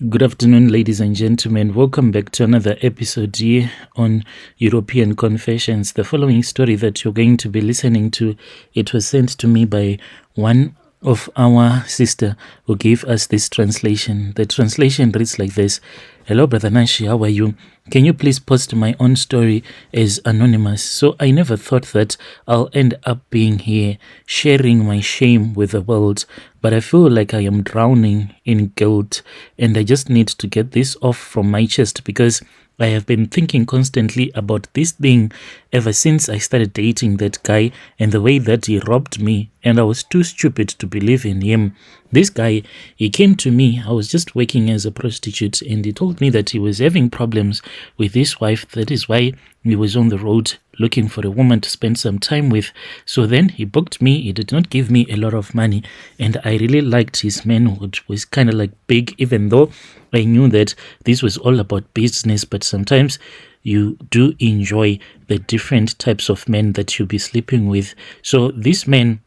Good afternoon, ladies and gentlemen. Welcome back to another episode here on European Confessions. The following story that you're going to be listening to, it was sent to me by one of our sister who gave us this translation. The translation reads like this. Hello, Brother Nashi, how are you? Can you please post my own story as anonymous? So I never thought that I'll end up being here, sharing my shame with the world, but I feel like I am drowning in guilt, and I just need to get this off from my chest because I have been thinking constantly about this thing ever since I started dating that guy and the way that he robbed me, and I was too stupid to believe in him. This guy, he came to me, I was just working as a prostitute, and he told me that he was having problems with his wife. That is why he was on the road looking for a woman to spend some time with. So then he booked me. He did not give me a lot of money, and I really liked his manhood. Was kind of like big, even though I knew that this was all about business, but sometimes you do enjoy the different types of men that you'll be sleeping with. So this man,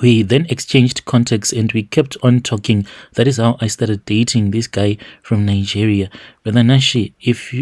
we then exchanged contacts and we kept on talking. That is how I started dating this guy from Nigeria. Brother Nashi, if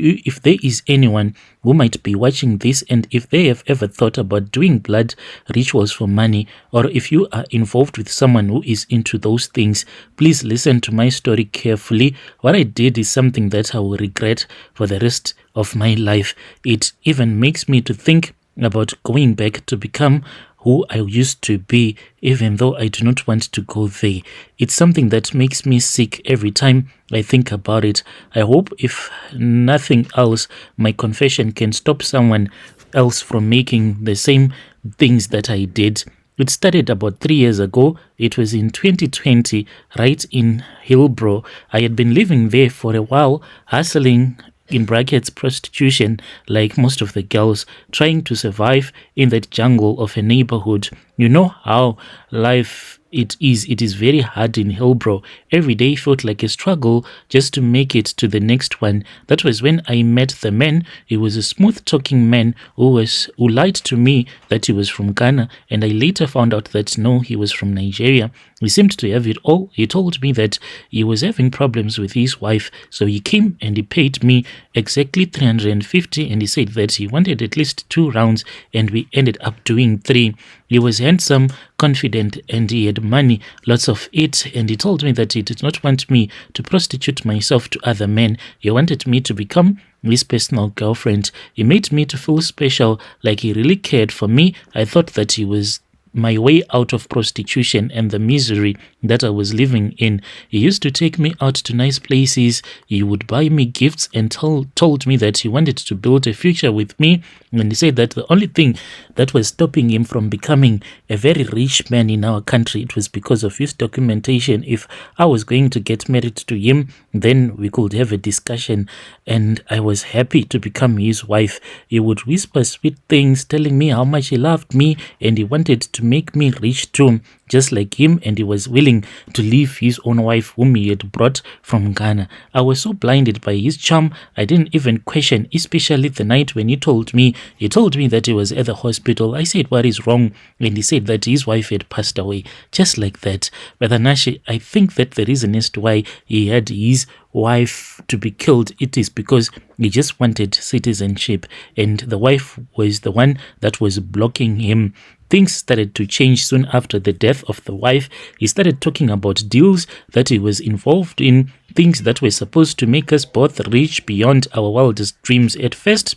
there is anyone who might be watching this and if they have ever thought about doing blood rituals for money, or if you are involved with someone who is into those things, please listen to my story carefully. What I did is something that I will regret for the rest of my life. It even makes me to think about going back to become who I used to be, even though I do not want to go there. It's something that makes me sick every time I think about it. I hope, if nothing else, my confession can stop someone else from making the same things that I did. It started about 3 years ago. It was in 2020, right in Hillbrow. I had been living there for a while, hustling in brackets prostitution like most of the girls, trying to survive in that jungle of a neighborhood. You know how life it is very hard in Hillbrow. Every day felt like a struggle just to make it to the next one. That was when I met the man. He was a smooth talking man who lied to me that he was from Ghana, and I later found out that no, he was from Nigeria. He seemed to have it all. He told me that he was having problems with his wife, so he came and he paid me exactly 350, and he said that he wanted at least 2 rounds, and we ended up doing 3. He was handsome, confident, and he had money, lots of it, and he told me that he did not want me to prostitute myself to other men. He wanted me to become his personal girlfriend. He made me to feel special, like he really cared for me. I thought that he was my way out of prostitution and the misery that I was living in. He used to take me out to nice places. He would buy me gifts and told me that he wanted to build a future with me. And he said that the only thing that was stopping him from becoming a very rich man in our country, it was because of his documentation. If I was going to get married to him, then we could have a discussion, and I was happy to become his wife. He would whisper sweet things, telling me how much he loved me, and he wanted to make me rich too, just like him, and he was willing to leave his own wife whom he had brought from Ghana. I was so blinded by his charm, I didn't even question, especially the night when he told me that he was at the hospital. I said, what is wrong? And he said that his wife had passed away, just like that. Brother Nashi, I think that the reason as to why he had his wife to be killed, it is because he just wanted citizenship, and the wife was the one that was blocking him. Things started to change soon after the death of the wife. He started talking about deals that he was involved in, things that were supposed to make us both rich beyond our wildest dreams. At first,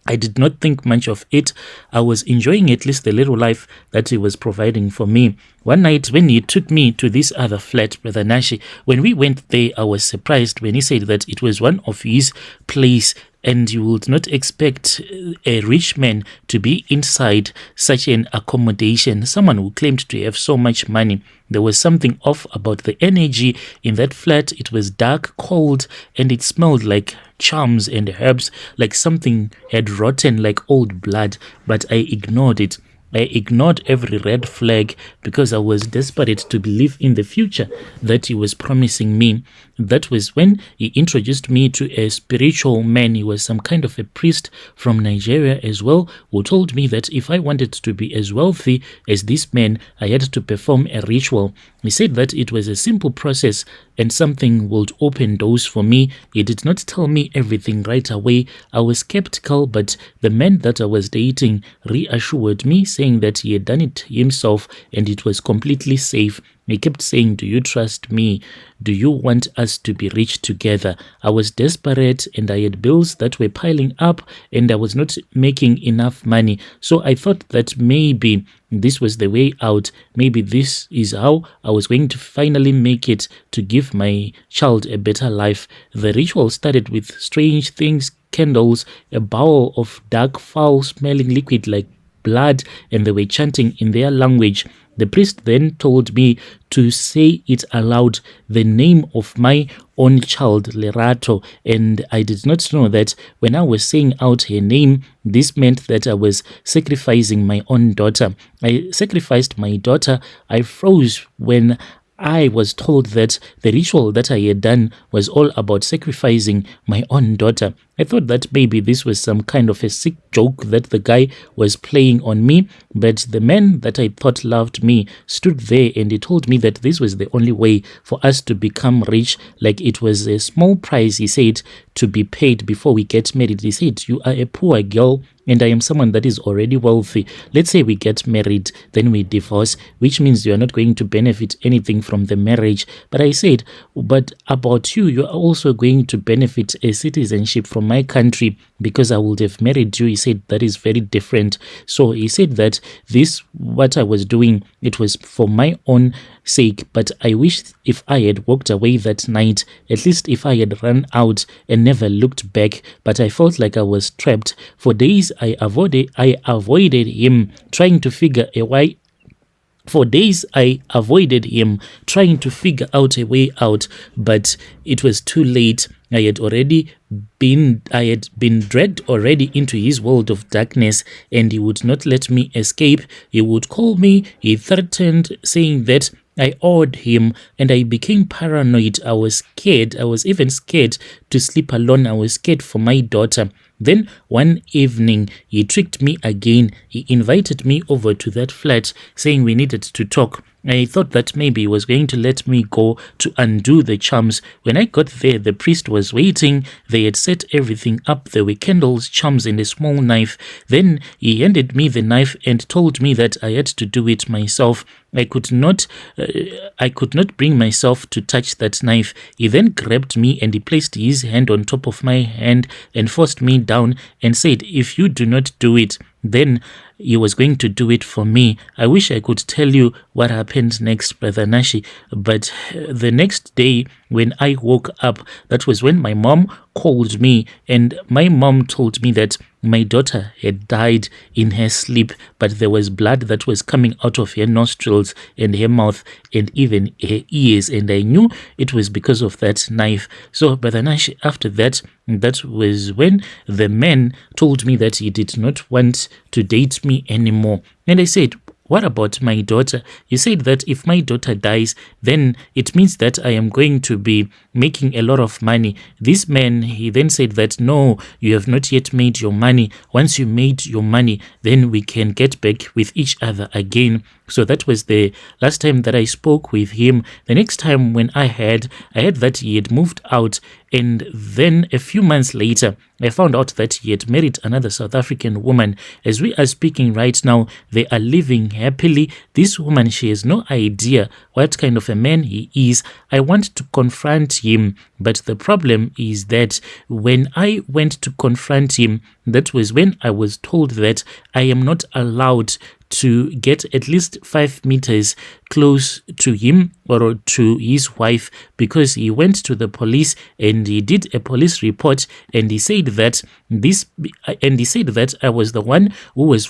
I did not think much of it. I was enjoying at least the little life that he was providing for me. One night when he took me to this other flat, Brother Nashi, when we went there, I was surprised when he said that it was one of his place, and you would not expect a rich man to be inside such an accommodation, someone who claimed to have so much money. There was something off about the energy in that flat. It was dark, cold, and it smelled like charms and herbs, like something had rotten, like old blood, but I ignored it. I ignored every red flag because I was desperate to believe in the future that he was promising me. That was when he introduced me to a spiritual man. He was some kind of a priest from Nigeria as well, who told me that if I wanted to be as wealthy as this man, I had to perform a ritual. He said that it was a simple process and something would open doors for me. He did not tell me everything right away. I was skeptical, but the man that I was dating reassured me, saying that he had done it himself and it was completely safe. He kept saying, "Do you trust me? Do you want us to be rich together?" I was desperate and I had bills that were piling up and I was not making enough money. So I thought that maybe this was the way out. Maybe this is how I was going to finally make it to give my child a better life. The ritual started with strange things, candles, a bowl of dark, foul-smelling liquid like blood, and they were chanting in their language. The priest then told me to say it aloud, the name of my own child, Lerato, and I did not know that when I was saying out her name, this meant that I was sacrificing my own daughter. I sacrificed my daughter. I froze when I was told that the ritual that I had done was all about sacrificing my own daughter. I thought that maybe this was some kind of a sick joke that the guy was playing on me, but the man that I thought loved me stood there and he told me that this was the only way for us to become rich. Like it was a small price, he said, to be paid before we get married. He said, "You are a poor girl and I am someone that is already wealthy. Let's say we get married, then we divorce, which means you are not going to benefit anything from the marriage." But I said, "But about you, you are also going to benefit a citizenship from my country because I would have married you." He said, "That is very different." So he said that this, what I was doing, it was for my own sake, but I wished if I had walked away that night, at least if I had run out and never looked back, but I felt like I was trapped. For days I avoided him, trying to figure a way. For days, I avoided him, trying to figure out a way out, but it was too late. I had been dragged already into his world of darkness, and he would not let me escape. He would call me, he threatened, saying that I owed him, and I became paranoid. I was scared. I was even scared to sleep alone. I was scared for my daughter. Then one evening, he tricked me again. He invited me over to that flat, saying we needed to talk. I thought that maybe he was going to let me go to undo the charms. When I got there, the priest was waiting. They had set everything up. There were candles, charms, and a small knife. Then he handed me the knife and told me that I had to do it myself. I could not bring myself to touch that knife. He then grabbed me and he placed his hand on top of my hand and forced me down and said, "If you do not do it, then he was going to do it for me." I wish I could tell you what happened next, Brother Nashi, but the next day when I woke up, that was when my mom called me, and my mom told me that my daughter had died in her sleep, but there was blood that was coming out of her nostrils and her mouth and even her ears, and I knew it was because of that knife. So, Brother Nashi, after that was when the man told me that he did not want to date me anymore. And I said, "What about my daughter? You said that if my daughter dies, then it means that I am going to be making a lot of money." This man, he then said that, "No, you have not yet made your money. Once you made your money, then we can get back with each other again." So that was the last time that I spoke with him. The next time when I heard that he had moved out, and then a few months later, I found out that he had married another South African woman. As we are speaking right now, they are living happily. This woman, she has no idea what kind of a man he is. I want to confront him, but the problem is that when I went to confront him, that was when I was told that I am not allowed to get at least 5 meters close to him or to his wife, because he went to the police and he did a police report, and he said that I was the one who was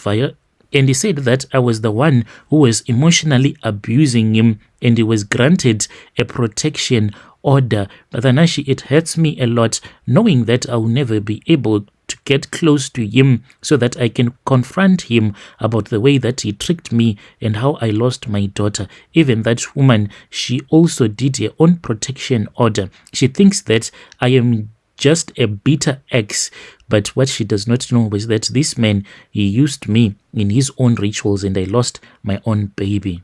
and he said that I was the one who was emotionally abusing him, and he was granted a protection order. But Nashi, it hurts me a lot knowing that I will never be able to get close to him so that I can confront him about the way that he tricked me and how I lost my daughter. Even that woman, she also did her own protection order. She thinks that I am just a bitter ex, but what she does not know is that this man, he used me in his own rituals and I lost my own baby.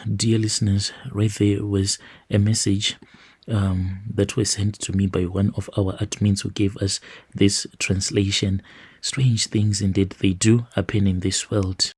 Dear listeners, right there was a message that was sent to me by one of our admins who gave us this translation. Strange things indeed they do happen in this world.